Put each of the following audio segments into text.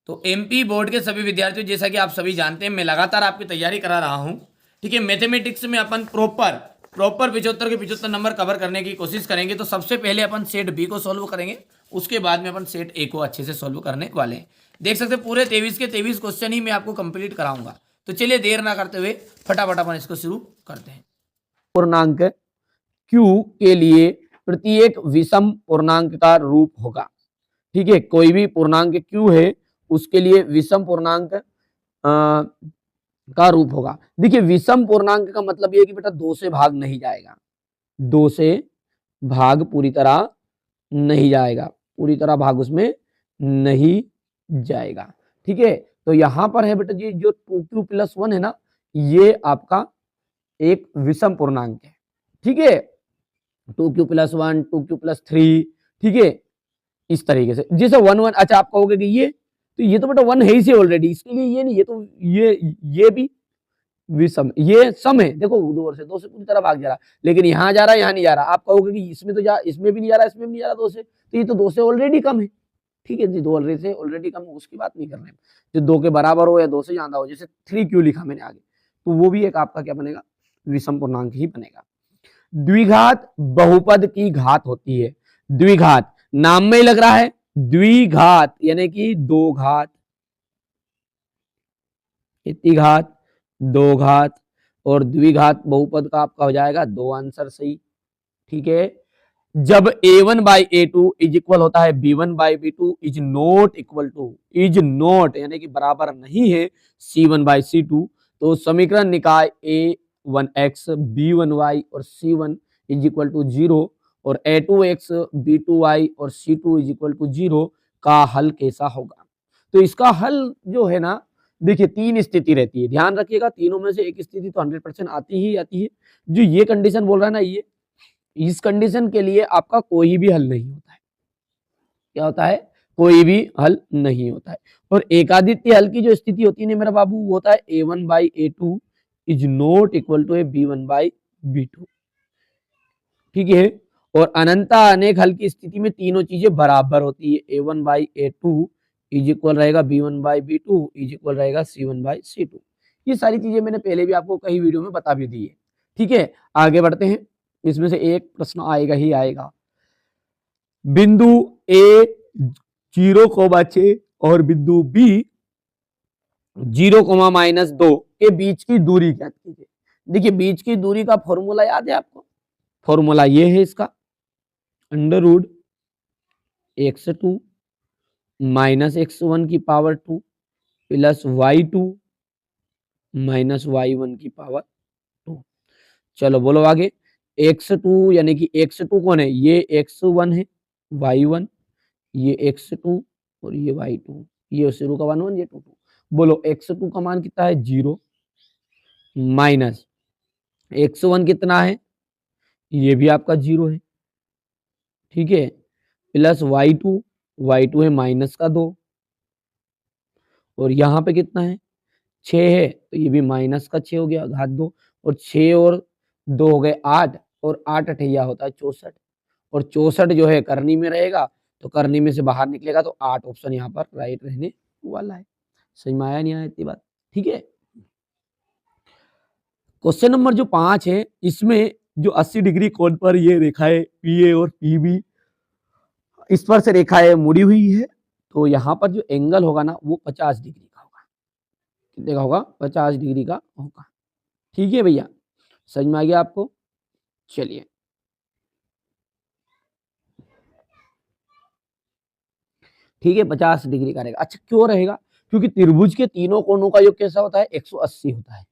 तो MP board के सभी विद्यार्थियों, जैसा कि आप सभी जानते हैं, मैं लगातार आपकी तैयारी करा रहा हूं। ठीक है, मैथमेटिक्स में अपन प्रॉपर 75 के 75 नंबर कवर करने की कोशिश करेंगे। तो सबसे पहले अपन सेट बी को सॉल्व करेंगे, उसके बाद में अपन सेट ए को अच्छे से सॉल्व करने वाले हैं। देख सकते हैं पूरे 23 के 23 क्वेश्चन ही मैं आपको कंप्लीट कराऊंगा। तो चलिए देर ना करते हुए फटाफट अपन इसको शुरू करते हैं। पूर्णांक Q के लिए प्रत्येक विषम पूर्णांक का रूप होगा। ठीक है, कोई भी पूर्णांक Q है उसके लिए विषम पूर्णांक का रूप होगा। देखिए, विषम पूर्णांक का मतलब ये है कि बेटा 2 से भाग नहीं जाएगा, 2 से भाग पूरी तरह नहीं जाएगा, पूरी तरह भाग उसमें नहीं जाएगा। ठीक है, तो यहां पर है बेटा जी, जो 2Q + 1 है ना, ये आपका एक विषम पूर्णांक है। ठीक है, 2Q + 1, 2Q + 3, ठीक है, इस तरीके से। जैसे 1 1, अच्छा आप कहोगे कि ये तो बेटा 1 है ही से ऑलरेडी, इसके लिए ये नहीं, ये तो ये भी विषम, ये सम है। देखो 2 से पूरी तरह भाग जा रहा, लेकिन यहाँ जा रहा है, यहाँ नहीं जा रहा। आप कहोगे कि इसमें तो इसमें भी नहीं जा रहा, इसमें भी नहीं जा रहा 2 से, तो ये तो 2 से ऑलरेडी कम है। ठीक है जी, 2 से ऑलरेडी कम, उसकी बात नहीं कर रहे हैं। जो 2 के बराबर हो या 2 से ज्यादा हो, जैसे 3Q लिखा मैंने आगे, तो वो भी एक आपका क्या बनेगा, विषम पूर्णांक ही बनेगा। द्विघात बहुपद की घात होती है। द्विघात नाम में ही लग रहा है, द्विघात यानी कि 2 घात, कितनी घात, 2 घात, और द्विघात बहुपद का आपका हो जाएगा 2 आंसर सही। ठीक है, जब a1/a2 इज इक्वल होता है b1/b2 is not equal to, is not यानी कि बराबर नहीं है c1/c2, तो समीकरण निकाय a1x b1y और c1 इज इक्वल टू 0 और a2x b2y और c2 इज इक्वल टू 0 का हल कैसा होगा। तो इसका हल जो है ना, देखिए 3 स्थिति रहती है, ध्यान रखिएगा, तीनों में से एक स्थिति तो 100% आती ही आती है। जो ये कंडीशन बोल रहा है ना, ये इस कंडीशन के लिए आपका कोई भी हल नहीं होता है। क्या होता है, कोई भी हल नहीं होता है। और एकादित्य हल की जो स्थिति होती है मेरा बाबू, वो होता है a1/a2 is not equal to b1/b2। ठीक है, और अनंता अनेक हल की स्थिति में तीनों चीजें बराबर होती है, a1/a2 इज इक्वल रहेगा b1/b2 इज इक्वल रहेगा c1/c2। ये सारी चीजें मैंने पहले भी आपको कई वीडियो में बता भी दी है। ठीक है, आगे बढ़ते हैं, इसमें से एक प्रश्न आएगा ही आएगा। बिंदु A 0,6 और बिंदु B 0,-2 के बीच की दूरी ज्ञात कीजिए। देखिए, बीच की दूरी का फॉर्मूला याद है आपको, फॉर्मूला ये है इसका, √x2 - x1 की पावर 2 प्लस y2 - y1 की पावर 2। चलो बोलो आगे। x2 यानी कि x2 कौन है, ये x1 है, y1, ये x2 और ये y2, ये शुरू का 1 1, ये 2 2। बोलो x2 का मान कितना है, 0, माइनस x1 कितना है, ये भी आपका 0 है। ठीक है, प्लस y2, y2 है -2, और यहाँ पे कितना है, 6 है, तो ये भी -6 हो गया, घात 2, और 6 और 2 हो गए 8, और 8 अठैया होता है 64, और 64 जो है करनी में रहेगा, तो करनी में से बाहर निकलेगा, तो 8 ऑप्शन यहाँ पर राइट रहने वाला है। समझ में आया नहीं आया इतनी बात। ठीक है, क्वेश्चन नंबर जो 5 है, इसमें जो 80 डिग्री कोण पर ये रेखाएं पीए और पीबी स्पर्श रेखाएं मुड़ी हुई है, तो यहाँ पर जो एंगल होगा ना, वो 50 डिग्री का होगा। कितने का होगा, 50 डिग्री का होगा। ठीक है भैया, समझ में आ गया आपको। चलिए, ठीक है, 50 डिग्री का रहेगा। अच्छा, क्यों रहेगा, क्योंकि त्रिभुज के तीनों कोणों का योग कैसा होता है, 180 होता है।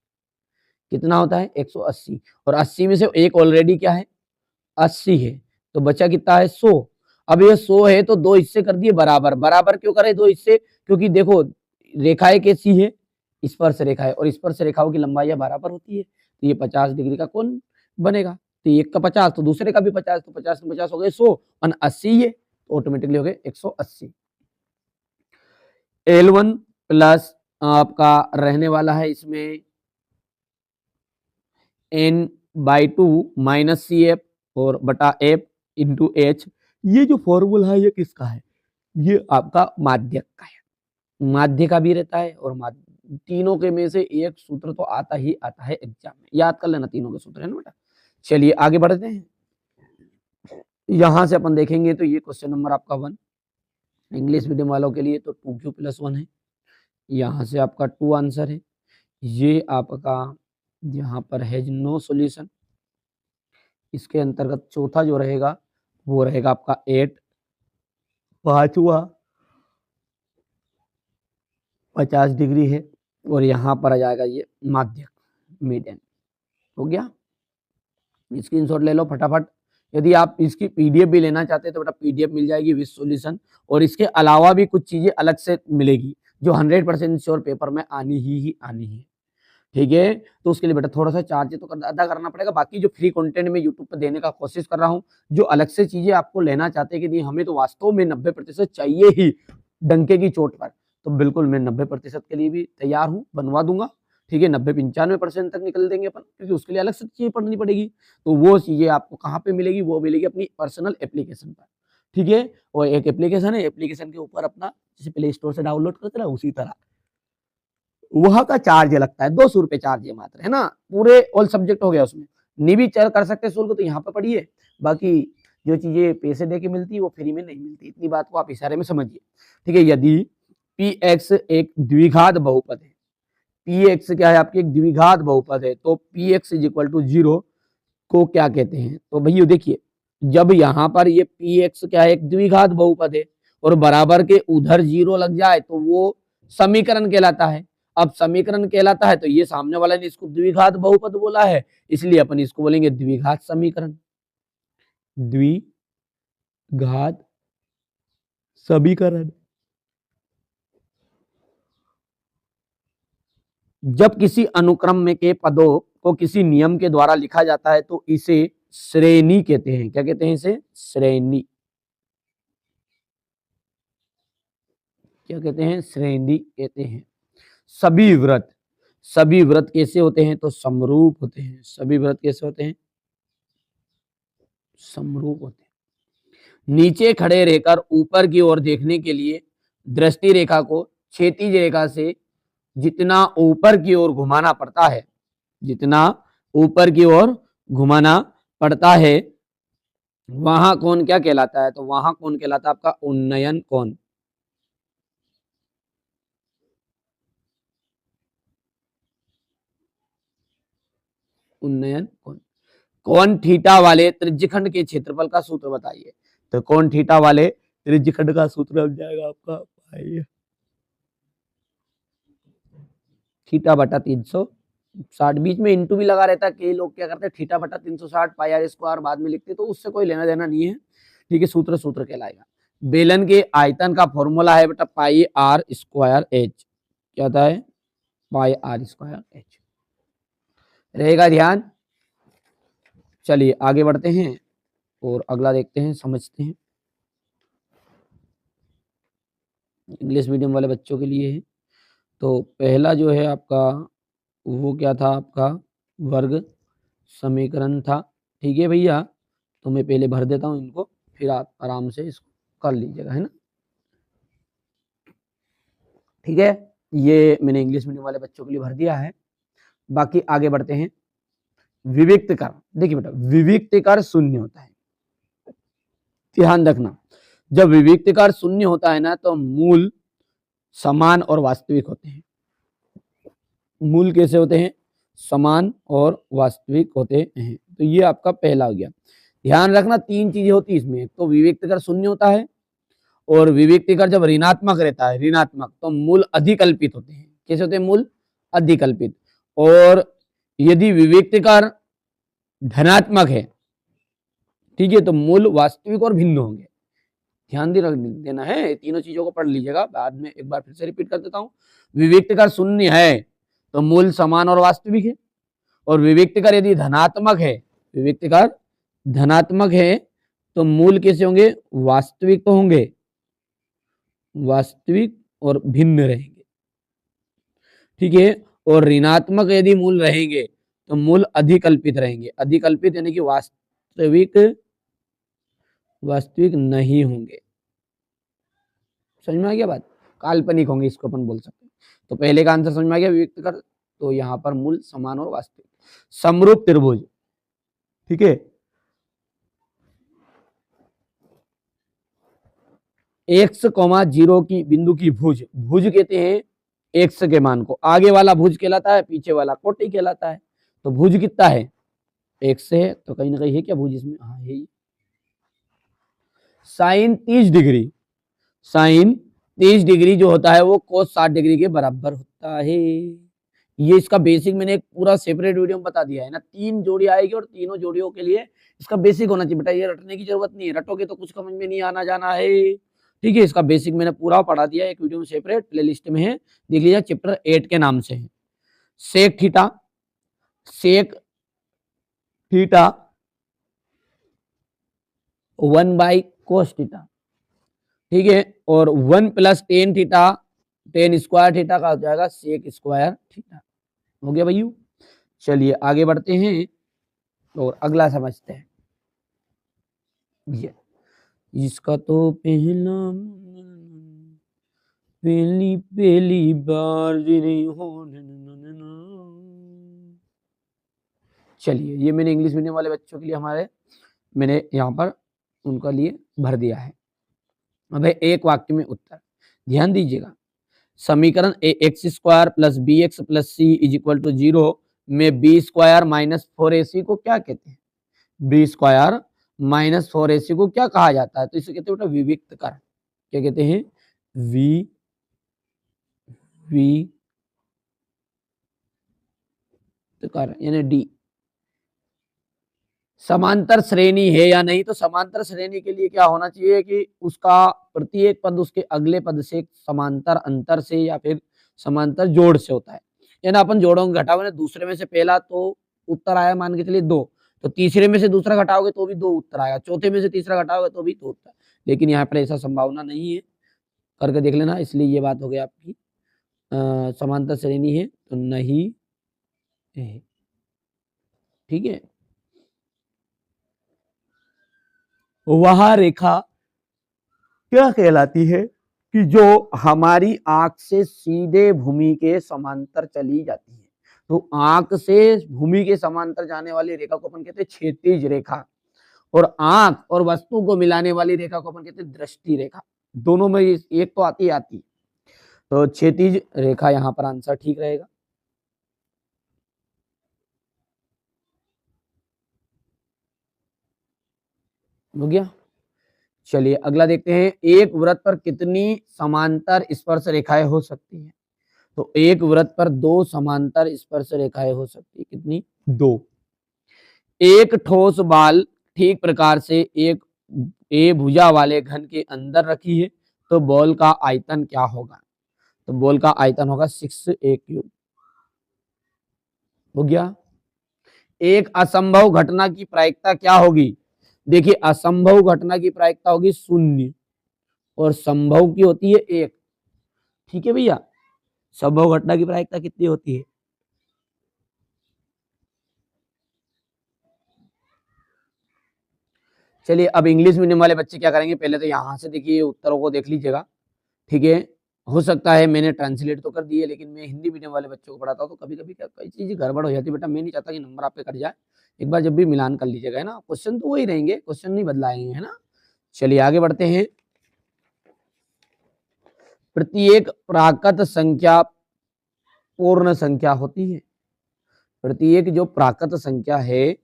कितना होता है, 180, और 80 में से एक ऑलरेडी क्या है, 80 है, तो बचा कितना है, 100। अब ये 100 है, तो 2 हिस्से कर दिए बराबर। बराबर क्यों करे 2 हिस्से, क्योंकि देखो रेखाएं कैसी है, स्पर्श रेखा है, और स्पर्श रेखाओं की लंबाई बराबर होती है, तो ये 50 डिग्री का कोण बनेगा। तो एक का 50 तो दूसरे का भी 50, तो 50 में 50 हो गए 100, और 80 ये, तो ऑटोमेटिकली हो गए 180। L1 प्लस आपका रहने वाला है इसमें n/2 - CF और बटा F × H। ये जो फॉर्मूला है ये किसका है, ये आपका माध्यक का है। माध्य का भी रहता है और तीनों के में से एक सूत्र तो आता ही आता है एग्जाम में, याद कर लेना तीनों के सूत्र है ना बेटा। चलिए आगे बढ़ते हैं। यहां से अपन देखेंगे तो ये क्वेश्चन नंबर आपका 1 इंग्लिश मीडियम वालों के लिए तो 2Q+1 है, यहाँ से आपका 2 आंसर है। ये आपका यहाँ पर है नो सॉल्यूशन। इसके अंतर्गत चौथा जो रहेगा वो रहेगा आपका 8, पांचवा 50 डिग्री है और यहाँ पर आ जाएगा ये माध्यक मीडियन। हो गया, स्क्रीनशॉट ले लो फटाफट। यदि आप इसकी पीडीएफ भी लेना चाहते हैं तो बेटा पीडीएफ मिल जाएगी विद सॉल्यूशन, और इसके अलावा भी कुछ चीजें अलग से मिलेगी जो 100% श्योर पेपर में आनी ही आनी है। ठीक है, तो उसके लिए बेटा थोड़ा सा चार्ज तो अदा करना पड़ेगा। बाकी जो फ्री कंटेंट में यूट्यूब पर देने का कोशिश कर रहा हूँ, जो अलग से चीजें आपको लेना चाहते हैं कि नहीं हमें तो वास्तव में 90% चाहिए ही डंके की चोट पर, तो बिल्कुल मैं 90% के लिए भी तैयार हूँ, बनवा दूंगा। ठीक है, 90-95% तक निकल देंगे अपन, क्योंकि उसके लिए अलग से चीजें पढ़नी पड़ेगी। तो वो चीजें आपको कहाँ पे मिलेगी, वो मिलेगी अपनी पर्सनल एप्लीकेशन पर। ठीक है, और एक एप्लीकेशन है, एप्लीकेशन के ऊपर अपना जैसे प्ले स्टोर से डाउनलोड करते ना उसी तरह वहां का चार्ज लगता है, 200 रुपए चार्ज है मात्र, है ना। पूरे ऑल सब्जेक्ट हो गया उसमें, नहीं भी कर सकते शुल्क तो यहाँ पे पढ़िए। बाकी जो चीजें पैसे दे के मिलती है वो फ्री में नहीं मिलती, इतनी बात को आप इशारे में समझिए। ठीक है, यदि Px एक द्विघात बहुपद है, Px क्या है आपकी एक द्विघात बहुपद है, तो Px = 0 को क्या कहते हैं। तो भैया देखिए, जब यहाँ पर ये Px क्या है एक द्विघात बहुपद है और बराबर के उधर 0 लग जाए तो वो समीकरण कहलाता है। अब समीकरण कहलाता है तो ये सामने वाला ने इसको द्विघात बहुपद बोला है, इसलिए अपन इसको बोलेंगे द्विघात समीकरण, द्विघात समीकरण। जब किसी अनुक्रम में के पदों को किसी नियम के द्वारा लिखा जाता है तो इसे श्रेणी कहते हैं। क्या कहते हैं इसे? श्रेणी। क्या कहते हैं? श्रेणी कहते हैं। सभी व्रत, सभी व्रत कैसे होते हैं? तो समरूप होते हैं। सभी व्रत कैसे होते हैं? समरूप होते हैं। नीचे खड़े रहकर ऊपर की ओर देखने के लिए दृष्टि रेखा को क्षैतिज रेखा से जितना ऊपर की ओर घुमाना पड़ता है, जितना ऊपर की ओर घुमाना पड़ता है, वहां कोण क्या कहलाता है? तो वहां कोण कहलाता है आपका उन्नयन कोण। उन्नयन कोण। कोण थीटा वाले त्रिज्यखंड के क्षेत्रफल का सूत्र बताइए। तो कोण थीटा वाले त्रिज्यखंड का सूत्र बन जाएगा आपका थीटा बटा 360, बीच में इंटू भी लगा रहता है। कई लोग क्या करते हैं थीटा बटा 360 पाई आर स्क्वायर बाद में लिखते, तो उससे कोई लेना देना नहीं है। ठीक है, सूत्र सूत्र कहलाएगा। बेलन के आयतन का फॉर्मूला है बेटा पाई आर स्क्वायर एच। क्या होता है? पाई आर स्क्वायर एच रहेगा, ध्यान। चलिए आगे बढ़ते हैं और अगला देखते हैं, समझते हैं। इंग्लिश मीडियम वाले बच्चों के लिए है। तो पहला जो है आपका वो क्या था? आपका वर्ग समीकरण था। ठीक है भैया, तो मैं पहले भर देता हूं इनको, फिर आप आराम से इसको कर लीजिएगा, है ना। ठीक है, ये मैंने इंग्लिश मीडियम वाले बच्चों के लिए भर दिया है। बाकी आगे बढ़ते हैं। विविक्त कर, देखिए बेटा विविक्त कर शून्य होता है, ध्यान रखना। जब विविक्त कर शून्य होता है ना तो मूल समान और वास्तविक होते हैं। मूल कैसे होते हैं? समान और वास्तविक होते हैं। तो ये आपका पहला हो गया। ध्यान रखना 3 चीजें होती है इसमें। तो विविक्त कर शून्य होता है, और विविक्त कर जब ऋणात्मक रहता है, ऋणात्मक, तो मूल अधिकल्पित होते हैं। कैसे होते हैं? मूल अधिकल्पित। और यदि विविक्त कर धनात्मक है, ठीक है, तो मूल वास्तविक और भिन्न होंगे। ध्यान देना है, तीनों चीजों को पढ़ लीजिएगा। बाद में एक बार फिर से रिपीट कर देता हूं। विविक्त कर शून्य है तो मूल समान और वास्तविक है, और विविक्त कर यदि धनात्मक है, विविक्त कर धनात्मक है तो मूल कैसे होंगे? वास्तविक तो होंगे, वास्तविक और भिन्न रहेंगे। ठीक है, और ऋणात्मक यदि मूल रहेंगे तो मूल अधिकल्पित रहेंगे। अधिकल्पित यानी कि वास्तविक वास्तविक नहीं होंगे। समझ में आ गया बात? काल्पनिक होंगे, इसको अपन बोल सकते हैं। तो पहले का आंसर समझ में आ गया, विविक्त कर। तो यहाँ पर मूल, समान और वास्तविक। समरूप त्रिभुज, ठीक है, x, 0 की बिंदु की भुज, भुज कहते हैं x के मान को, आगे वाला भुज कहलाता है, पीछे वाला कोटि कहलाता है। तो भुज कितना है, x है, तो कहीं ना कहीं है क्या भुज इसमें, हाँ है। साइन 30 डिग्री, साइन 30 डिग्री जो होता है वो कोस 60 डिग्री के बराबर होता है। ये इसका बेसिक मैंने एक पूरा सेपरेट वीडियो में बता दिया है ना। 3 जोड़ी आएगी और तीनों जोड़ियों के लिए इसका बेसिक होना चाहिए बेटा, ये रटने की जरूरत नहीं है, रटोगे तो कुछ समझ में नहीं आना जाना है, ठीक है। इसका बेसिक मैंने पूरा पढ़ा दिया, एक वीडियो में सेपरेट प्लेलिस्ट में है, देख लीजिए, चैप्टर 8 के नाम से है। Sec theta, sec theta 1 / cos theta, ठीक है, और 1 + tan theta, tan square theta का हो जाएगा सेक स्क्वायर थीटा। हो गया भैया। चलिए आगे बढ़ते हैं और अगला समझते हैं। ये इसका तो पहली पहली बार हो। चलिए, ये मैंने इंग्लिश मीडियम वाले बच्चों के लिए हमारे मैंने यहाँ पर उनका लिए भर दिया है। अब एक वाक्य में उत्तर, ध्यान दीजिएगा। समीकरण ax² + bx + c = 0 में b² - 4ac को क्या कहते हैं, b² - 4ac को क्या कहा जाता है, तो इसे कहते हैं बेटा विविक्त कर। क्या कहते हैं, विविक्त कर, यानी डी। समांतर श्रेणी है या नहीं, तो समांतर श्रेणी के लिए क्या होना चाहिए कि उसका प्रत्येक पद उसके अगले पद से समांतर अंतर से या फिर समांतर जोड़ से होता है। यानी अपन जोड़ोगे घटाओगे, दूसरे में से पहला तो उत्तर आया, मान के चलिए 2, तो तीसरे में से दूसरा घटाओगे तो भी 2 उत्तर आएगा, चौथे में से तीसरा घटाओगे तो भी 2 उत्तर। लेकिन यहाँ पर ऐसा संभावना नहीं है, करके देख लेना। इसलिए ये बात हो गई आपकी, समांतर श्रेणी है तो नहीं है, ठीक है। वह रेखा क्या कहलाती है कि जो हमारी आंख से सीधे भूमि के समांतर चली जाती है। तो आंख से भूमि के समांतर जाने वाली रेखा को अपन कहते हैं क्षैतिज रेखा, और आंख और वस्तु को मिलाने वाली रेखा को अपन कहते हैं दृष्टि रेखा। दोनों में एक तो आती, तो क्षैतिज रेखा यहाँ पर आंसर ठीक रहेगा। हो गया। चलिए अगला देखते हैं, एक वृत्त पर कितनी समांतर स्पर्श रेखाएं हो सकती हैं। तो एक वृत्त पर 2 समांतर स्पर्श रेखाएं हो सकती है, कितनी, 2। एक ठोस बाल ठीक प्रकार से एक ए भुजा वाले घन के अंदर रखी है, तो बॉल का आयतन क्या होगा, तो बॉल का आयतन होगा 6a³ हो गया। एक असंभव घटना की प्रायिकता क्या होगी, देखिए असंभव घटना की प्रायिकता होगी 0 और संभव की होती है 1, ठीक है भैया। संभव घटना की प्रायिकता कितनी होती है, चलिए अब इंग्लिश मीडियम वाले बच्चे क्या करेंगे, पहले तो यहाँ से देखिए उत्तरों को देख लीजिएगा, ठीक है। हो सकता है मैंने ट्रांसलेट तो कर दी है, लेकिन मैं हिंदी मीडियम वाले बच्चों को पढ़ाता हूँ, तो कभी कभी क्या कई चीजें गड़बड़ हो जाती है बेटा। मैं नहीं चाहता कि नंबर आप पे कट जाए, एक बार जब भी मिलान कर लीजिएगा, है ना। क्वेश्चन तो वही रहेंगे, क्वेश्चन नहीं बदलाएंगे, है ना। चलिए आगे बढ़ते हैं। प्रत्येक प्राकृत संख्या पूर्ण संख्या होती है, प्रत्येक जो प्राकृत संख्या है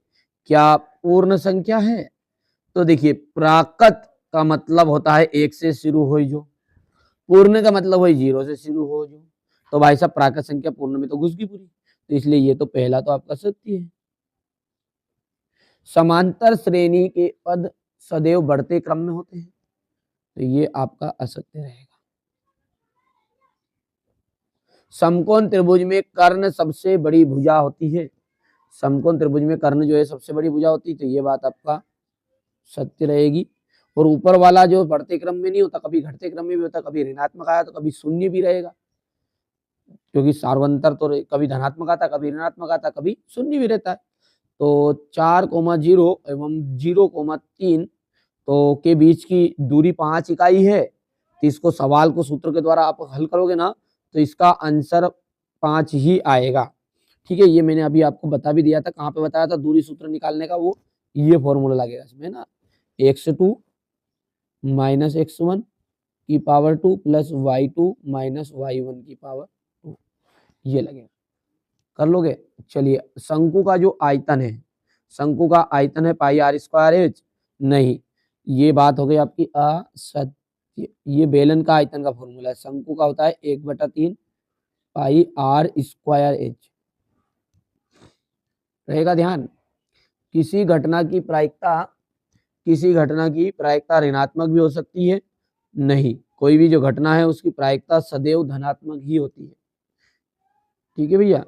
क्या पूर्ण संख्या है, तो देखिए प्राकृत का मतलब होता है 1 से शुरू हो, जो पूर्ण का मतलब वही 0 से शुरू हो जो। तो भाई साहब प्राकृत संख्या पूर्ण में तो घुस गई पूरी, तो इसलिए ये तो पहला तो आपका सत्य है। समांतर श्रेणी के पद सदैव बढ़ते क्रम में होते हैं, तो ये आपका असत्य रहेगा। समकोण त्रिभुज में कर्ण सबसे बड़ी भुजा होती है, समकोण त्रिभुज में कर्ण जो है सबसे बड़ी भुजा होती है, तो ये बात आपका सत्य रहेगी। और ऊपर वाला जो बढ़ते क्रम में नहीं होता, कभी घटते क्रम में भी होता, कभी ऋणात्मक आया तो कभी शून्य भी रहेगा, क्योंकि सार्वंतर तो कभी धनात्मक आता, कभी ऋणात्मक आता, कभी शून्य भी रहता है। तो 4,0 एवं 0,3 तो के बीच की दूरी 5 इकाई है, तो इसको सवाल को सूत्र के द्वारा आप हल करोगे ना तो इसका आंसर 5 ही आएगा। ठीक है, ये मैंने अभी आपको बता भी दिया था, कहाँ पे बताया था दूरी सूत्र निकालने का, वो ये फॉर्मूला लगेगा इसमें ना, x2 माइनस x1 की power 2 plus y2 minus y1 की पावर 2, ये लगेगा। कर लोगे? चलिए, शंकु का जो आयतन है, शंकु का आयतन है पाई आर स्क्वायर एच, नहीं, ये बात हो गई आपकी असत्य। ये बेलन का आयतन का फॉर्मूला है, शंकु का होता है 1/3 पाई आर स्क्वायर एच। रहेगा ध्यान, किसी घटना की प्रायिकता ऋणात्मक भी हो सकती है, नहीं, कोई भी जो घटना है उसकी प्रायिकता सदैव धनात्मक ही होती है। ठीक है भैया,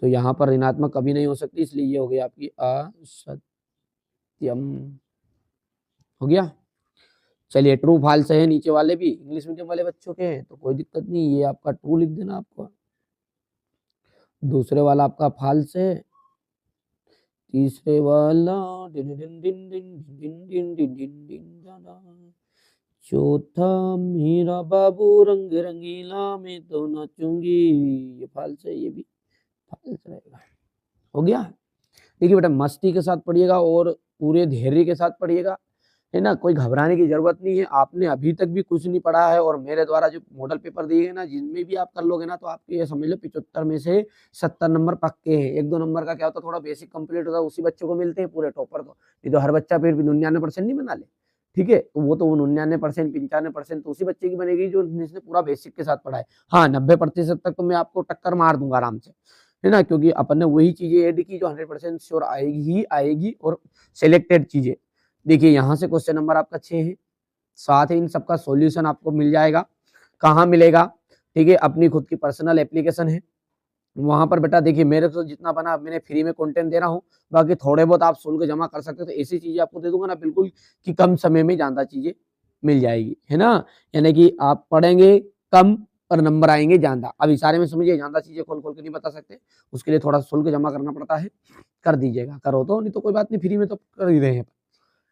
तो यहाँ पर ऋणात्मक कभी नहीं हो सकती, इसलिए ये हो गई आपकी असत्यम। हो गया? चलिए, ट्रू फॉल्स है नीचे वाले भी, इंग्लिश मीडियम वाले बच्चों के हैं तो कोई दिक्कत नहीं, ये आपका ट्रू लिख देना आपका, दूसरे वाला आपका फॉल्स है, तीसरे वाला डिन डिन डिन डिन डिन डिन डिन डिन डिन डाला, चौथा मेरा बाबू रंग रंगीला में तो नाचूंगी, ये फॉल्स है, ये भी फॉल्स रहेगा। हो गया? देखिए बेटा, मस्ती के साथ पढ़िएगा और पूरे धैर्य के साथ पढ़िएगा, है ना, कोई घबराने की जरूरत नहीं है। आपने अभी तक भी कुछ नहीं पढ़ा है और मेरे द्वारा जो मॉडल पेपर दिए गए ना, जिनमें भी आप कर लोगे ना, तो आपके ये समझ लो 75 में से 70 नंबर पक्के हैं। 1-2 नंबर का क्या होता है, थोड़ा बेसिक कंप्लीट होता है, उसी बच्चों को मिलते हैं, पूरे टॉपर को नहीं तो हर बच्चा फिर भी 99% नहीं बना ले। ठीक है, तो वो तो 99%, 95% तो उसी बच्चे की बनेगी जो जिसने पूरा बेसिक के साथ पढ़ा है। हाँ, 90% तक तो मैं आपको टक्कर मार दूंगा आराम से, है ना, क्योंकि अपन ने वही चीजें ऐड की जो 100% श्योर आएगी ही आएगी, और सिलेक्टेड चीजें। देखिए, यहाँ से क्वेश्चन नंबर आपका 6 है, साथ ही इन सबका सॉल्यूशन आपको मिल जाएगा। कहाँ मिलेगा? ठीक है, अपनी खुद की पर्सनल एप्लीकेशन है, वहां पर बेटा देखिए, मेरे तो जितना बना मैंने फ्री में कंटेंट दे रहा हूँ, बाकी थोड़े बहुत आप शुल्क जमा कर सकते हो, तो ऐसी चीजें आपको दे दूंगा ना बिल्कुल कि कम समय में ज्यादा चीजें मिल जाएगी, है ना, यानी कि आप पढ़ेंगे कम और नंबर आएंगे ज्यादा। अब इशारे में समझिए, ज्यादा चीजें खोल खोल के नहीं बता सकते, उसके लिए थोड़ा शुल्क जमा करना पड़ता है, कर दीजिएगा, करो तो, नहीं तो कोई बात नहीं, फ्री में तो कर ही रहे हैं।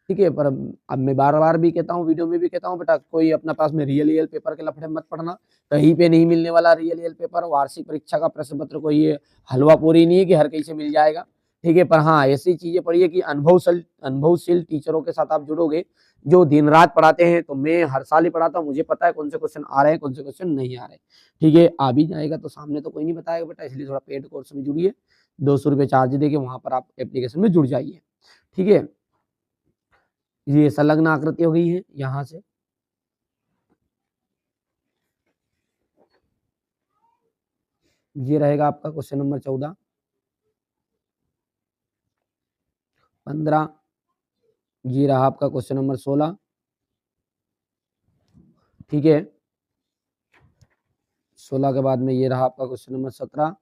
ठीक है, पर अब मैं बार बार भी कहता हूँ, वीडियो में भी कहता हूँ, बेटा कोई अपना पास में रियल पेपर के लफड़े मत पढ़ना, कहीं पे नहीं मिलने वाला रियल पेपर। वार्षिक परीक्षा का प्रश्न पत्र कोई ये हलवा पूरी नहीं है कि हर कहीं से मिल जाएगा। ठीक है, पर हाँ, ऐसी चीजें पढ़िए कि अनुभवशील टीचरों के साथ आप जुड़ोगे, जो दिन रात पढ़ाते हैं। तो मैं हर साल ही पढ़ाता हूँ, मुझे पता है कौन से क्वेश्चन आ रहे हैं, कौन से क्वेश्चन नहीं आ रहे। ठीक है, आ भी जाएगा तो सामने तो कोई नहीं बताएगा बेटा, इसलिए थोड़ा पेड कोर्स में जुड़िए, 200 रुपये चार्ज देके वहां पर आप एप्लीकेशन में जुड़ जाइए। ठीक है, ये संलग्न आकृति हो गई है। यहां से ये रहेगा आपका क्वेश्चन नंबर 14, 15, ये रहा आपका क्वेश्चन नंबर 16। ठीक है, 16 के बाद में ये रहा आपका क्वेश्चन नंबर 17।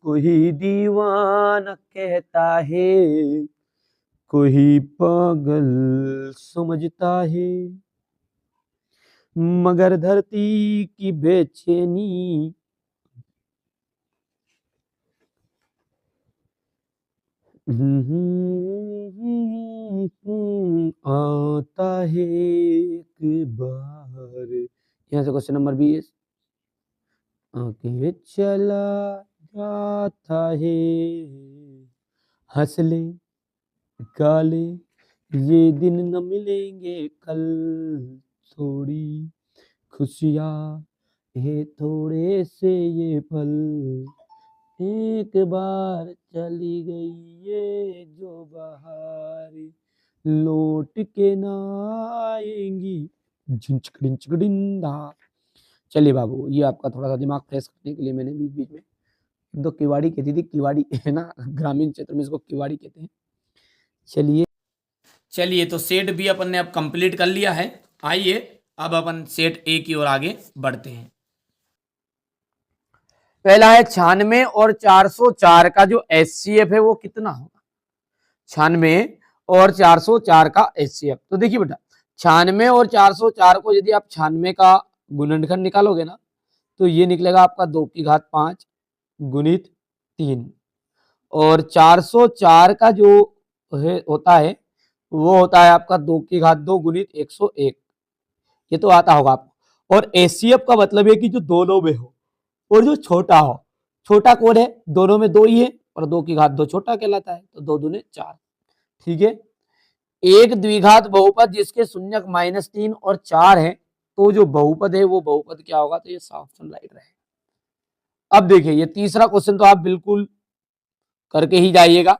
कोई दीवाना कहता है, कोई पागल समझता है, मगर धरती की बेचैनी आता है एक बार। यहाँ से क्वेश्चन नंबर 20, आगे चला जाता है, हंस ले गाले, ये दिन न मिलेंगे कल, थोड़ी खुशियाँ है थोड़े से ये पल, एक बार चली गई ये जो बहार, लौट के ना आएंगी, झिंचकड़िंदा। चलिए बाबू, ये आपका थोड़ा सा दिमाग फ्रेश करने के लिए मैंने बीच बीच में दो किवाड़ी कहती थी, किवाड़ी है ना, ग्रामीण क्षेत्र में इसको किवाड़ी कहते हैं। चलिए, तो सेट बी अपन ने अब कंप्लीट कर लिया है। आइए अब अपन सेट ए की ओर आगे बढ़ते हैं। पहला है 96 और 404 का जो एचसीएफ है वो कितना होगा? 96 और 404 का एचसीएफ, तो देखिए बेटा, 96 और 404 को यदि आप 96 का गुणनखंड निकालोगे ना, तो ये निकलेगा आपका 2 की घात 5 गुणित 3, और 404 का जो है होता है वो होता है आपका 2 की घात 2 गुणित 101। ये तो आता होगा आपको। और एचसीएफ का मतलब है कि जो दोनों में हो और जो छोटा हो। छोटा कौन है? दोनों में 2 ही है और 2 की घात 2 छोटा कहलाता है, तो 2 दूने 4। ठीक है। एक द्विघात बहुपद जिसके शून्यक -3 और 4 है, तो जो बहुपद है वो बहुपद क्या होगा? तो ये ऑप्शन राइट रहेगा। अब देखिए ये तीसरा क्वेश्चन तो आप बिल्कुल करके ही जाइएगा।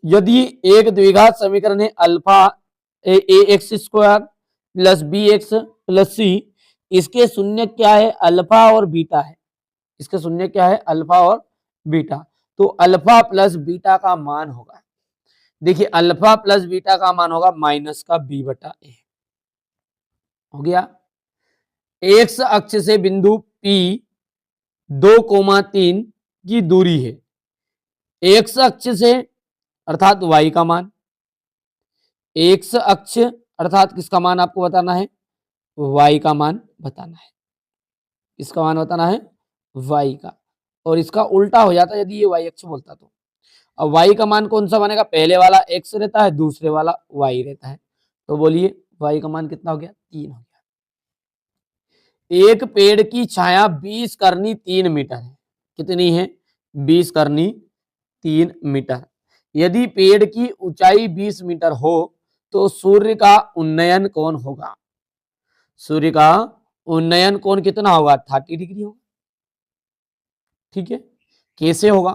यदि एक द्विघात समीकरण है alpha a x square plus b x plus c, इसके शून्य क्या है? अल्फा और बीटा है। इसके शून्य क्या है? अल्फा और बीटा। तो अल्फा प्लस बीटा का मान होगा, देखिए अल्फा प्लस बीटा का मान होगा माइनस का बी बटा ए। हो गया। एक्स अक्ष से बिंदु पी 2,3 की दूरी है। एक्स अक्ष से अर्थात वाई का मान, एक्स अक्ष अर्थात किसका मान आपको बताना है? वाई का मान बताना है। किसका मान बताना है? वाई का। और इसका उल्टा हो जाता यदि ये वाई अक्ष बोलता तो। अब वाई का मान कौन सा बनेगा? पहले वाला एक्स रहता है, दूसरे वाला वाई रहता है। तो बोलिए वाई का मान कितना हो गया? 3 हो गया। एक पेड़ की छाया 20 करनी 3 मीटर है। कितनी है? 20 करनी 3 मीटर। यदि पेड़ की ऊंचाई 20 मीटर हो तो सूर्य का उन्नयन कोण होगा। सूर्य का उन्नयन कोण कितना होगा? 30 डिग्री होगा। ठीक है। कैसे होगा?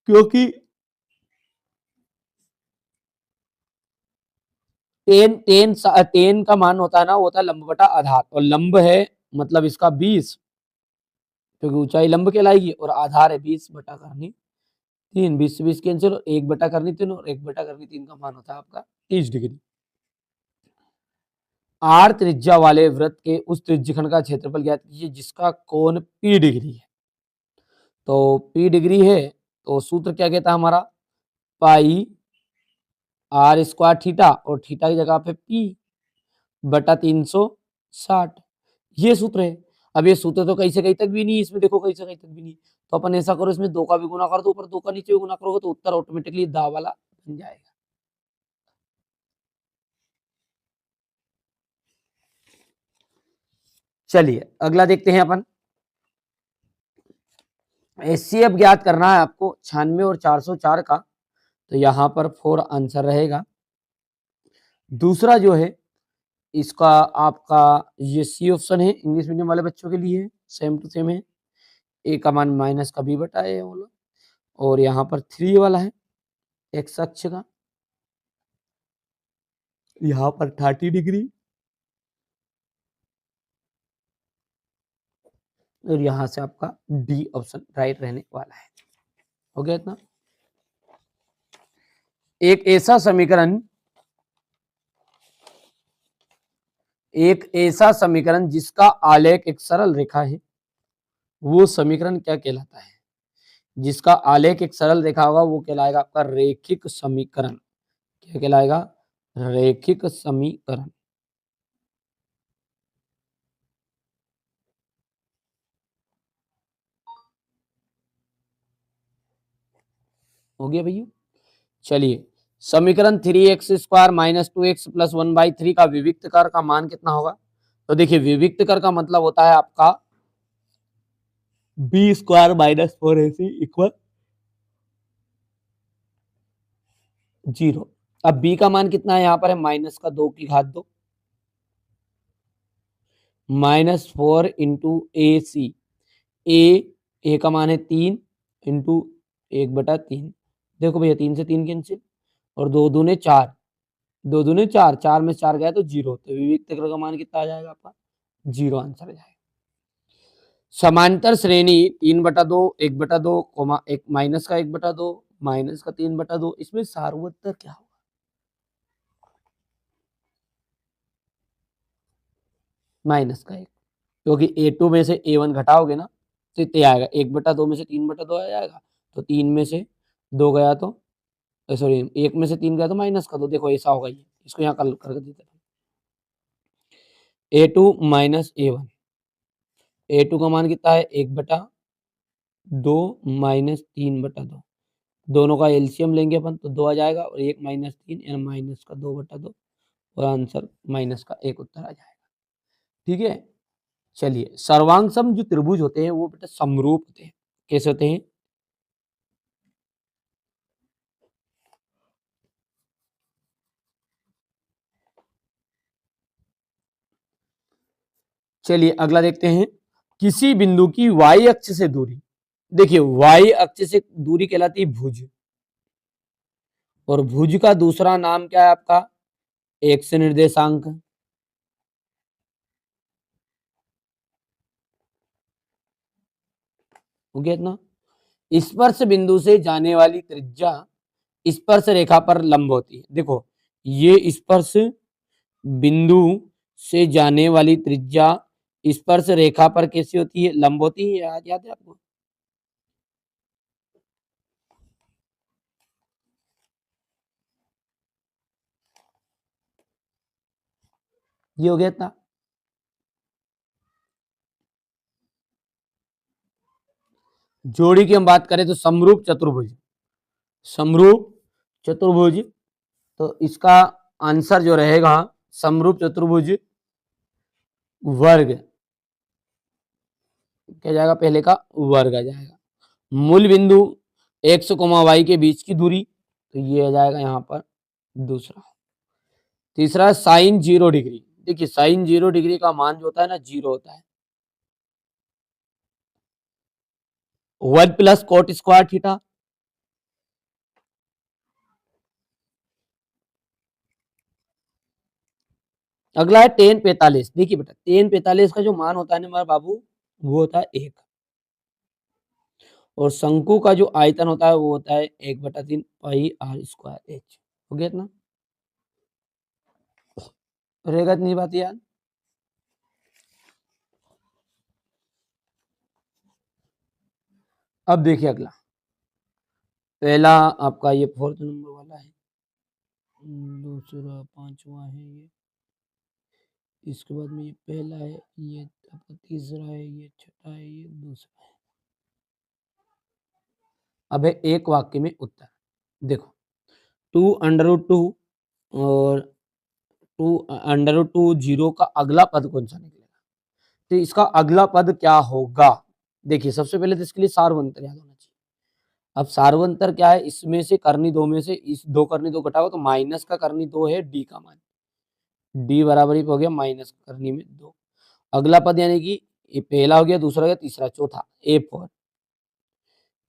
क्योंकि टेन का मान होता है ना, वो होता है लंब बटा आधार, और लंब है मतलब इसका 20, क्योंकि ऊंचाई लंब कहलाएगी, और आधार है 20 बटा करनी 3। 20 से 20 कैंसिल, और 1 बटा करनी 3, और 1 बटा करनी 3 का मान होता है आपका 30 डिग्री। आर त्रिज्या वाले वृत्त के उस त्रिज्यखंड का क्षेत्रफल ज्ञात कीजिए जिसका कोण P डिग्री है। तो P डिग्री है तो सूत्र क्या कहता है हमारा? पाई आर स्क्वायर थीटा, और थीटा की जगह पे P बटा 360, ये सूत्र है। अब ये सूत्र तो कहीं से कहीं तक भी नहीं है, इसमें देखो कहीं से कहीं तक भी नहीं। तो अपन ऐसा करो, इसमें 2 का भी गुना कर दो, ऊपर 2 का नीचे भी गुना करोगे तो उत्तर ऑटोमेटिकली दा वाला बन जाएगा। चलिए अगला देखते हैं अपन। एचसीएफ ज्ञात करना है आपको 96 और 404 का, तो यहां पर 4 आंसर रहेगा। दूसरा जो है इसका आपका ये सी ऑप्शन है, इंग्लिश मीडियम वाले बच्चों के लिए सेम टू सेम है। ए का मान माइनस का बी बटा ए बोलो, और यहाँ पर 3 वाला है एक्स अक्ष का, यहाँ पर 30 डिग्री, और यहाँ से आपका डी ऑप्शन राइट रहने वाला है। हो गया इतना। एक ऐसा समीकरण जिसका आलेख एक सरल रेखा है, वो समीकरण क्या कहलाता है? जिसका आलेख एक सरल रेखा होगा वो कहलाएगा आपका रेखिक समीकरण। क्या कहलाएगा? रेखिक समीकरण। हो गया भैया। चलिए समीकरण 3x square minus 2x plus 1/3 का विविक्त कर का मान कितना होगा? तो देखिए विविक्त कर का मतलब होता है आपका B square minus 4ac equal 0। अब b का मान कितना है? यहाँ पर है माइनस का 2 की घात 2 माइनस 4 इंटू ए सी। ए का मान है 3 इंटू 1/3। देखो भैया 3 से 3 कैंसिल, और 2 दूने 4, 2 दूने 4, 4 में 4 गया तो 0। तो विविक्त कर का मान कितना आ जाएगा आपका? 0 आंसर आ जाएगा। समांतर श्रेणी 3/2 1/2 कोमा 1 माइनस का 1/2 माइनस का 3/2, इसमें सार्वत्तर क्या होगा? माइनस का 1, क्योंकि A2 में से A1 घटाओगे ना तो इतने आएगा। 1/2 में से 3/2 आ जाएगा, तो 3 में से 2 गया तो सॉरी 1 में से 3 गया तो माइनस का 2। देखो ऐसा होगा, ये इसको यहाँ कर देते हैं। A2 माइनस A1, A2 का मान कितना है? 1/2 माइनस 3/2, दोनों का एलसीएम लेंगे अपन तो 2 आ जाएगा और 1 माइनस 3 यानी माइनस का 2/2 और आंसर माइनस का 1 उत्तर आ जाएगा। ठीक है, चलिए सर्वांग सम जो त्रिभुज होते हैं वो बेटा समरूप होते हैं। कैसे होते हैं? चलिए अगला देखते हैं, किसी बिंदु की y अक्ष से दूरी, देखिए y अक्ष से दूरी कहलाती है भुज, और भुज का दूसरा नाम क्या है आपका? एक्स निर्देशांक। हो गया इतना। स्पर्श बिंदु से जाने वाली त्रिज्या स्पर्श रेखा पर लंब होती है। देखो ये स्पर्श बिंदु से जाने वाली त्रिज्या स्पर्श रेखा पर कैसी होती है? लंब होती है। याद है आपको? ये हो गया इतना। जोड़ी की हम बात करें तो समरूप चतुर्भुज, समरूप चतुर्भुज, तो इसका आंसर जो रहेगा समरूप चतुर्भुज वर्ग, क्या जाएगा? पहले का वर्ग आ जाएगा। मूल बिंदु x, y के बीच की दूरी, तो ये आ जाएगा यहाँ पर दूसरा। तीसरा साइन 0 डिग्री, देखिए साइन 0 डिग्री का मान जो होता है ना 0 होता है। 1 प्लस कोट स्क्वायर थीटा, अगला है टेन 45। देखिए बेटा टेन 45 का जो मान होता है ना हमारे बाबू वो होता है 1, और शंकु का जो आयतन होता है वो होता है 1/3 पाई आर स्क्वायर एच। हो गया इतना। रहेगा इतनी बात याद। अब देखिए अगला, पहला आपका ये 4th नंबर वाला है, दूसरा 5वां है ये, इसके बाद में ये पहला है, ये आपका तीसरा है, ये छठा है, ये दूसरा है। अब है एक वाक्य में उत्तर। देखो 2√2 और 2√2 जीरो का अगला पद कौन सा निकलेगा? तो इसका अगला पद क्या होगा? देखिए सबसे पहले तो इसके लिए सार्वंतर याद होना चाहिए। अब सार्वंतर क्या है? इसमें से करनी दो में से इस दो करनी दो घटाओ तो माइनस का करनी दो है डी का मान, डी बराबर ही हो गया माइनस करनी में 2। अगला पद यानी कि ये पहला हो गया, दूसरा हो गया, तीसरा, चौथा A4।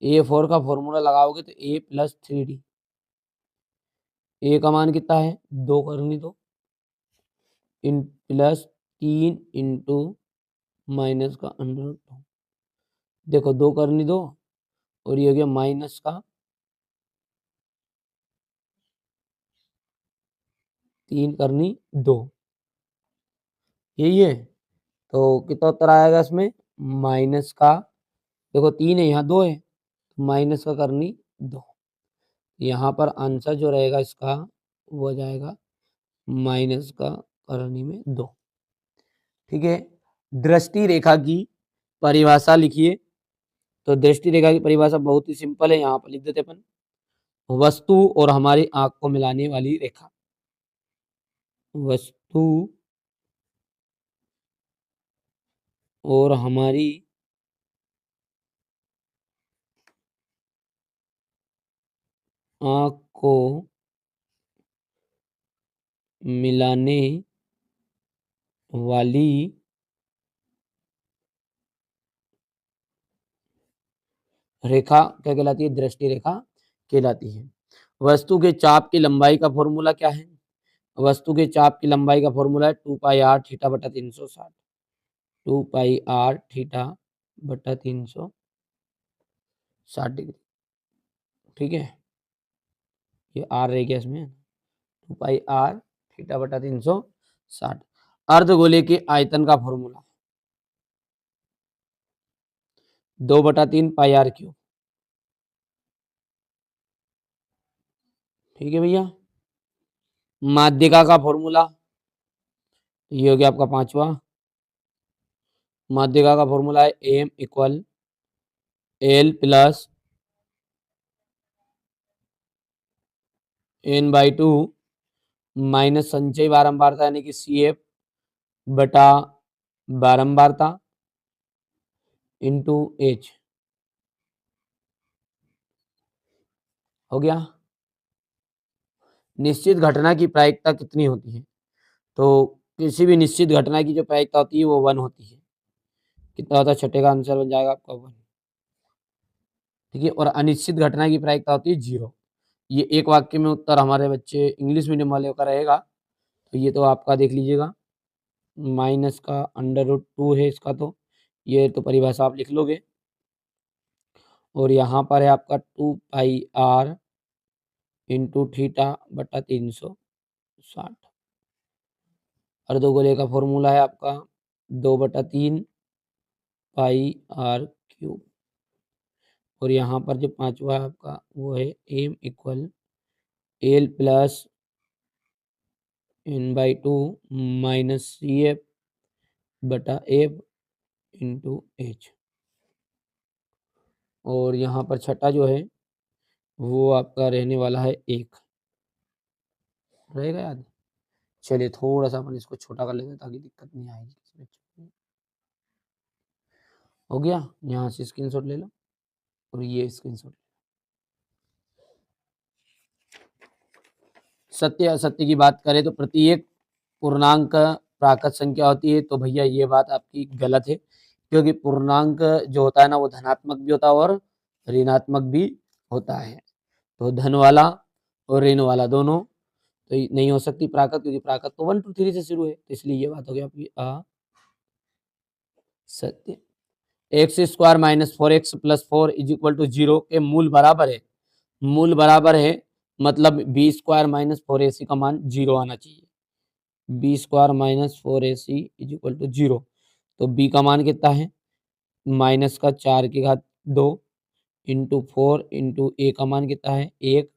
A4 का फॉर्मूला लगाओगे तो A प्लस 3D, ए का मान कितना है? 2 करनी दो इन प्लस 3 इंटू माइनस का √2। देखो 2 करनी दो और ये हो गया माइनस का 3 करनी 2, यही है। तो कितना उत्तर आएगा इसमें? माइनस का, देखो 3 है यहाँ 2 है, तो माइनस का करनी 2। यहाँ पर आंसर जो रहेगा इसका वो हो जाएगा माइनस का करनी में 2। ठीक है, दृष्टि रेखा की परिभाषा लिखिए। तो दृष्टि रेखा की परिभाषा बहुत ही सिंपल है, यहाँ पर लिख देते अपन, वस्तु और हमारी आंख को मिलाने वाली रेखा, वस्तु और हमारी आंख को मिलाने वाली रेखा क्या कहलाती है? दृष्टि रेखा कहलाती है। वस्तु के चाप की लंबाई का फॉर्मूला क्या है? वस्तु के चाप की लंबाई का फॉर्मूला है 2 पाई आर थीटा बटा 360, 2 पाई आर थीटा बटा 360 डिग्री। ठीक है, ये आर रह गया इसमें, 2 पाई आर थीटा बटा 360। अर्धगोले के आयतन का फॉर्मूला 2/3 पाई आर क्यूब। ठीक है भैया, माध्यिका का फॉर्मूला ये हो गया आपका 5वां। माध्यिका का फॉर्मूला है M equal L plus n/2 minus संचयी बारंबारता यानी कि CF बटा बारंबारता इंटू H हो गया। निश्चित घटना की प्रायिकता कितनी होती है? तो किसी भी निश्चित घटना की जो प्रायिकता होती है वो 1 होती है। कितना होता है? छठे का आंसर बन जाएगा आपका 1। ठीक है, और अनिश्चित घटना की प्रायिकता होती है 0। ये एक वाक्य में उत्तर हमारे बच्चे इंग्लिश मीडियम वाले का रहेगा, तो ये तो आपका देख लीजिएगा, माइनस का √2 है इसका, तो ये तो परिभाषा आप लिख लोगे। और यहाँ पर है आपका 2πr इंटू थीटा बटा 360। अर्धगोले का फॉर्मूला है आपका 2/3 πr3। और यहाँ पर जो पांचवा है आपका वो है m equal L plus n/2 minus CF बटा F इंटू H। और यहाँ पर छठा जो है वो आपका रहने वाला है 1, रहेगा याद। चलिए थोड़ा सा अपन इसको छोटा कर लेते हैं ताकि दिक्कत नहीं आएगी किसी बच्चे को। हो गया, यहाँ से स्क्रीनशॉट ले लो और ये स्क्रीनशॉट। सत्य असत्य की बात करें तो प्रत्येक पूर्णांक प्राकृत संख्या होती है, तो भैया ये बात आपकी गलत है, क्योंकि पूर्णांक जो होता है ना वो धनात्मक भी होता है और ऋणात्मक भी होता है। तो धन वाला और ऋण वाला दोनों तो नहीं हो सकती प्राकृत, क्योंकि प्राकृत तो 1 2 3 से शुरू है, तो इसलिए ये बात हो गई आपकी असत्य। x² minus 4x plus 4 is equal to 0 के मूल बराबर है, मूल बराबर है मतलब b² माइनस 4ac का मान 0 आना चाहिए। b² minus 4ac is equal to 0, तो b का मान कितना है? माइनस का 4⁵2 इंटू 4 इंटू a का मान कितना है? 1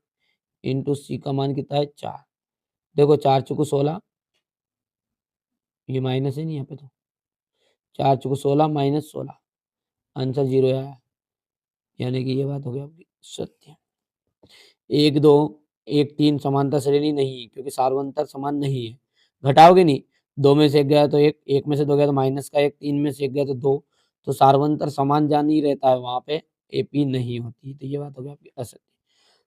इंटू c का मान कितना है? 4। देखो 4 चुको 16, ये माइनस है नहीं यहाँ पे, तो 4 चुको 16 माइनस 16, आंसर 0 आया, यानी कि ये बात हो गई आपकी सत्य। 1 2 1 3 समांतर श्रेणी नहीं, क्योंकि सार्वंतर समान नहीं है। घटाओगे नहीं, 2 में से 1 गया तो 1, 1 में से 2 गया तो माइनस का 1, 3 में से 1 गया तो 2, तो सार्वंतर समान जान ही रहता है, वहां पे AP नहीं होती। तो ये बात हो गई आपकी असत्य।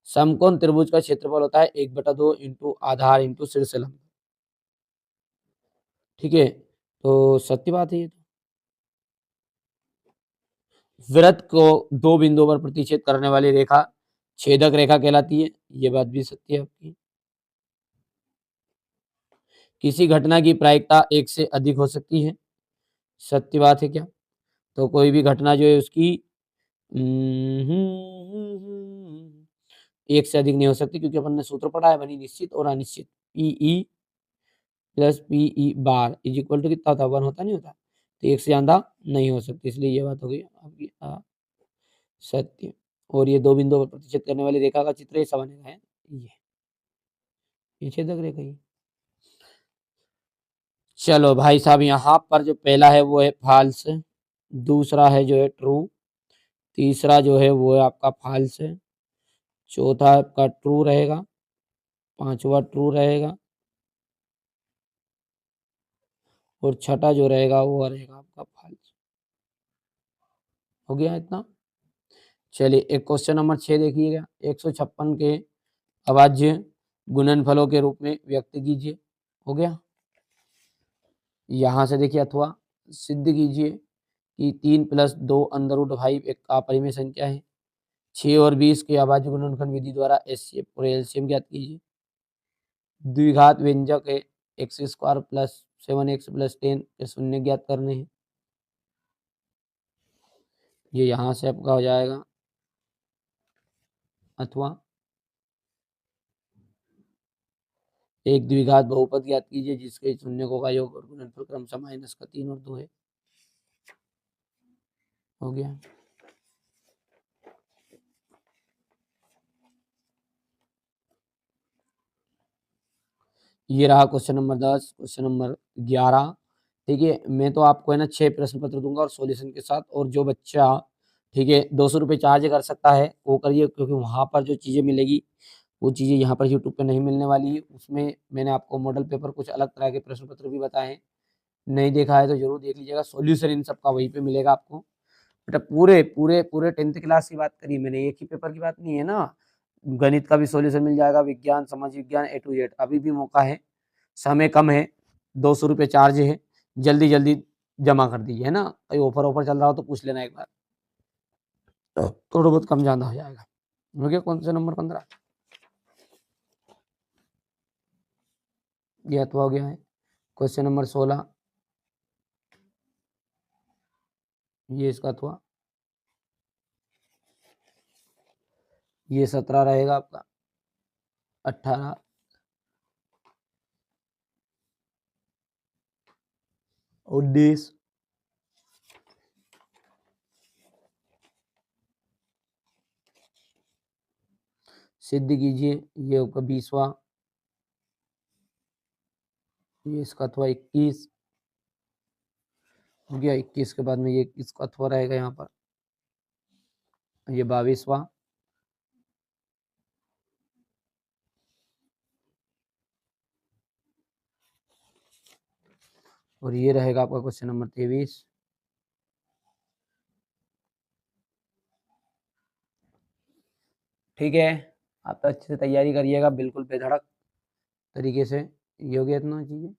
समकोण त्रिभुज का क्षेत्रफल होता है 1/2 इंटू आधार इंटू शीर्ष लंब। ठीक है, तो सत्य बात है ये। वृत्त को 2 बिंदुओं पर प्रतिच्छेद करने वाली रेखा छेदक रेखा कहलाती है, ये बात भी सत्य है आपकी। किसी घटना की प्रायिकता 1 से अधिक हो सकती है, सत्य बात है क्या? तो कोई भी घटना जो है उसकी 1 से अधिक नहीं हो सकती, क्योंकि अपन ने सूत्र पढ़ा है बनी निश्चित और अनिश्चित, PE plus PE bar is equal to कितना होता है? 1 होता नहीं होता, तो 1 से ज्यादा नहीं हो सकती, इसलिए ये बात हो गई आपकी सत्य। और ये 2 बिंदुओं पर प्रतिच्छेद करने वाली रेखा का चित्र ऐसा बनेगा है, ये छेदक रेखा ही। चलो भाई साहब, यहाँ पर जो पहला है वो है फॉल्स, दूसरा है जो है ट्रू, तीसरा जो है वो है आपका फॉल्स है, चौथा आपका ट्रू रहेगा, पांचवा ट्रू रहेगा, और छठा जो रहेगा वो रहेगा आपका फॉल्स। हो गया इतना। चलिए एक क्वेश्चन नंबर 6 देखिएगा। 156 के अभाज्य गुणनफलों के रूप में व्यक्त कीजिए। हो गया, यहाँ से देखिए अथवा सिद्ध कीजिए कि 3 + 2 √5 एक अपरिमेय संख्या है। 6 और 20 के अभाज्य गुणनफल विधि द्वारा HCF और LCM ज्ञात कीजिए। द्विघात व्यंजक है x² + 7x + 10 के शून्य ज्ञात करने हैं। ये यहाँ से आपका हो जाएगा अथवा एक द्विघात बहुपद ज्ञात कीजिए जिसके शून्यकों का योग और गुणनफल क्रमशः -3 और 2 है। हो गया। ये रहा क्वेश्चन नंबर 10। क्वेश्चन नंबर 11, ठीक है, मैं तो आपको है ना 6 प्रश्न पत्र दूंगा और सॉल्यूशन के साथ, और जो बच्चा ठीक है 200 रुपये चार्ज कर सकता है वो करिए, क्योंकि वहां पर जो चीजें मिलेगी वो चीज़ें यहाँ पर यूट्यूब पे नहीं मिलने वाली है। उसमें मैंने आपको मॉडल पेपर कुछ अलग तरह के प्रश्न पत्र भी बताए हैं, नहीं देखा है तो जरूर देख लीजिएगा। सॉल्यूशन इन सब का वहीं पे मिलेगा आपको। बेटा पूरे पूरे पूरे 10th क्लास की बात करी मैंने, एक ही पेपर की बात नहीं है ना। गणित का भी सॉल्यूशन मिल जाएगा, विज्ञान, समाज विज्ञान, ए टू जेड। अभी भी मौका है, समय कम है, 200 रुपये चार्ज है, जल्दी जल्दी जमा कर दीजिए, है ना। कहीं ऑफर ऑफर चल रहा हो तो पूछ लेना एक बार, थोड़ा बहुत कम ज्यादा हो जाएगा। हो गया कौन सा नंबर 15, ये अथवा हो गया है। क्वेश्चन नंबर 16, ये इसका अथवा, ये 17 रहेगा आपका, 18, 19, सिद्ध कीजिए, ये आपका 20वां, ये इसका अथवा 21 हो गया। 21 के बाद में ये इसका अथवा रहेगा यहाँ पर, ये 22वां, और ये रहेगा आपका क्वेश्चन नंबर 23। ठीक है, आप तो अच्छे से तैयारी करिएगा, बिल्कुल बेधड़क तरीके से। ये हो गया इतना चीजें।